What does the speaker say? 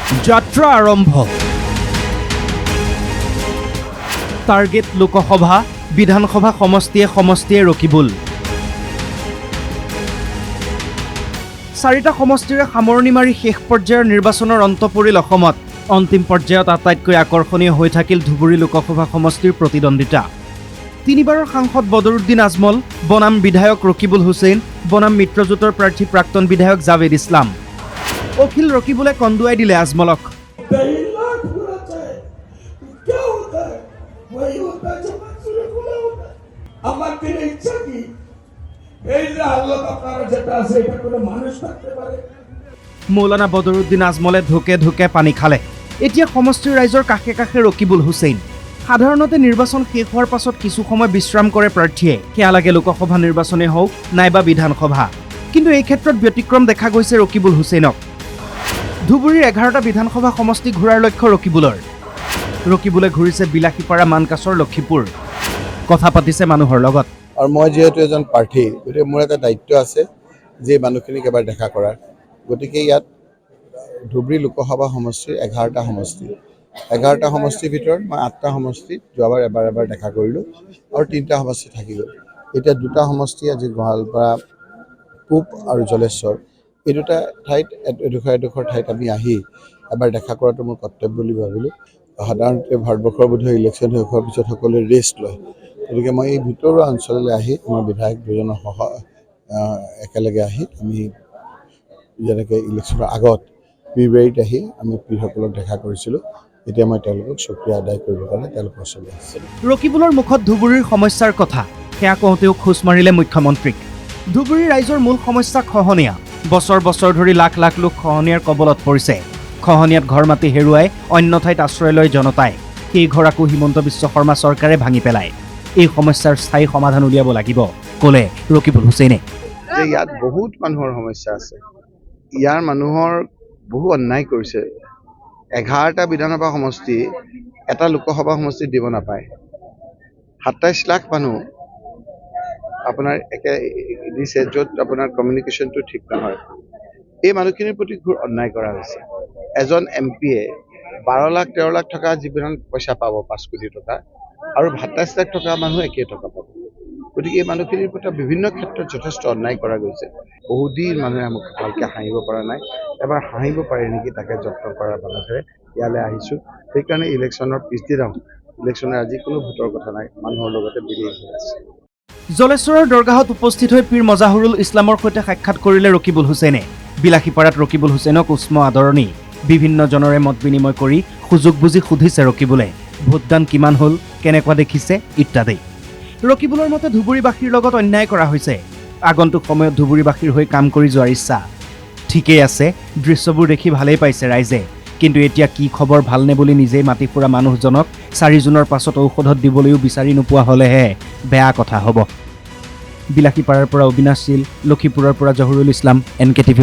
যাত্ৰা আৰম্ভ। টাৰ্গেট লোকসভা, বিধানসভা সমষ্টিয়ে ৰকিবুল। 4টা সমষ্টিৰে সামৰণি মাৰি শেষ পৰ্যায়ৰ নিৰ্বাচনৰ অন্ত পৰিল অসমত। অন্তিম পৰ্যায়ত আটাইতকৈ আকৰ্ষণীয় হৈ থাকিল ধুবুৰী লোকসভা সমষ্টিৰ প্ৰতিদ্বন্দ্বিতা। 3বাৰৰ সাংসদ বদৰুদ্দিন আজমল বনাম বিধায়ক ৰকিবুল হুছেইন বনাম মিত্ৰজোঁটৰ প্ৰাৰ্থী প্ৰাক্তন বিধায়ক জাভেদ ইছলাম। অখিল ৰকিবুলে কন্দুৱাই দিলে আজমলক। মৌলানা বদৰুদ্দিন আজমলে ঢোকে ঢোকে পানী খালে। এতিয়া সমষ্টিৰ ৰাইজৰ কাষে কাষে ৰকিবুল হুছেইন। সাধাৰণতে নিৰ্বাচন শেষ হোৱাৰ পাছত কিছু সময় বিশ্ৰাম কৰে প্ৰাৰ্থীয়ে, সেয়া লাগে লোকসভা নিৰ্বাচনেই হওক নাইবা বিধানসভা। কিন্তু এই ক্ষেত্ৰত ব্যতিক্ৰম দেখা গৈছে ৰকিবুল হুছেইনক। ধুবুৰীৰ 11টা বিধানসভা সমষ্টি ঘূৰাৰ লক্ষ্য ৰকিবুলৰ। ৰকিবুলে ঘূৰিছে বিলাসীপাৰা, মানকাছৰ, লক্ষীপুৰ। কথা পাতিছে মানুহৰ লগত। আৰু মই যিহেতু এজন প্ৰাৰ্থী, গতিকে মোৰ এটা দায়িত্ব আছে যে মানুহখিনিক এবাৰ দেখা কৰাৰ। গতিকে ইয়াত ধুবুৰী লোকসভা সমষ্টিৰ 11টা সমষ্টি, 11টা সমষ্টিৰ ভিতৰত মই 8টা সমষ্টিত যোৱাবাৰ এবাৰ দেখা কৰিলোঁ আৰু 3টা সমষ্টি থাকি গ'ল। এতিয়া 2টা সমষ্টি আজি গোৱালপাৰা পূব আৰু জলেশ্বৰ, এই 2টা ঠাইত এডোখৰ ঠাইত আমি আহি এবাৰ দেখা কৰাটো মোৰ কৰ্তব্য বুলি ভাবিলোঁ। সাধাৰণতে ভাৰতবৰ্ষৰ বোধহয় ইলেকশ্যন শেষ হোৱাৰ পিছত সকলোৱে ৰেষ্ট লয়, গতিকে মই এই ভিতৰুৱা অঞ্চললৈ আহি আমাৰ বিধায়ক দুজনৰ একেলগে আহি আমি যেনেকৈ ইলেকশ্যনৰ আগত পীৰবাৰীত আহি আমি পীৰসকলক দেখা কৰিছিলোঁ, এতিয়া মই তেওঁলোকক শুক্ৰিয়া আদায় কৰিবৰ কাৰণে তেওঁলোকৰ ওচৰলৈ আহিছিলোঁ। ৰকিবুলৰ মুখত ধুবুৰীৰ সমস্যাৰ কথা, সেয়া কওঁতেও খোজ মাৰিলে মুখ্যমন্ত্ৰীক। ধুবুৰীৰ ৰাইজৰ মূল সমস্যা খহনীয়া। বছৰ বছৰ ধৰি লাখ লাখ লোক খহনীয়াৰ কবলত পৰিছে। খহনীয়াত ঘৰ মাটি হেৰুৱাই অন্য ঠাইত আশ্ৰয় লয় জনতাই। সেই ঘৰ আকৌ হিমন্ত বিশ্ব শৰ্মা চৰকাৰে ভাঙি পেলায়। এই সমস্যাৰ স্থায়ী সমাধান উলিয়াব লাগিব, ক'লে ৰকিবুল হুছেইনে। ইয়াত বহুত মানুহৰ সমস্যা আছে, ইয়াৰ মানুহৰ বহু অন্যায় কৰিছে। 11টা বিধানসভা সমষ্টি এটা লোকসভা সমষ্টিত দিব নাপায়। 27 লাখ মানুহ আপোনাৰ দিছে, য'ত আপোনাৰ কমিউনিকেশ্যনটো ঠিক নহয়। এই মানুহখিনিৰ প্ৰতি ঘোৰ অন্যায় কৰা হৈছে। এজন MPয়ে 12 লাখ 13 লাখ টকা যিমান পইচা পাব, 5 কোটি টকা, আৰু 27 লাখ টকা মানুহ একেই টকা পাব। গতিকে এই মানুহখিনিৰ পৰা বিভিন্ন ক্ষেত্ৰত যথেষ্ট অন্যায় কৰা গৈছে। বহুদিন মানুহে আমাক ভালকৈ হাঁহিব পৰা নাই, এবাৰ হাঁহিব পাৰে নেকি তাকে যত্ন কৰাৰ বাবেহে ইয়ালৈ আহিছোঁ। সেইকাৰণে ইলেকশ্যনৰ পিছদিনাও, ইলেকশ্যনৰ আজি কোনো ভোটৰ কথা নাই, মানুহৰ লগতে বিলীন হৈ আছে। জলেশ্বৰৰ দৰগাহত উপস্থিত হৈ পীৰ মজাহুৰুল ইছলামৰ সৈতে সাক্ষাৎ কৰিলে ৰকিবুল হুছেইনে। বিলাসীপাৰাত ৰকিবুল হুছেইনক উষ্ম আদৰণি। বিভিন্ন জনৰে মত বিনিময় কৰি সুযোগ বুজি সুধিছে ৰকিবুলে ভোটদান কিমান হ'ল, কেনেকুৱা দেখিছে ইত্যাদি। ৰকিবুলৰ মতে ধুবুৰীবাসীৰ লগত অন্যায় কৰা হৈছে। আগন্তুক সময়ত ধুবুৰীবাসীৰ হৈ কাম কৰি যোৱাৰ ইচ্ছা। ঠিকেই আছে, দৃশ্যবোৰ দেখি ভালেই পাইছে ৰাইজে, কিন্তু এতিয়া কি খবৰ ভালনে বুলি নিজেই মাতি ফুৰা মানুহজনক 4 জুনৰ পাছত ঔষধত দিবলৈও বিচাৰি নোপোৱা হ'লেহে বেয়া কথা হ'ব। বিলাসীপাৰাৰ পৰা অবিনাশ শীল, লক্ষীপুৰৰ পৰা জহুৰুল ইছলাম, NKTV+।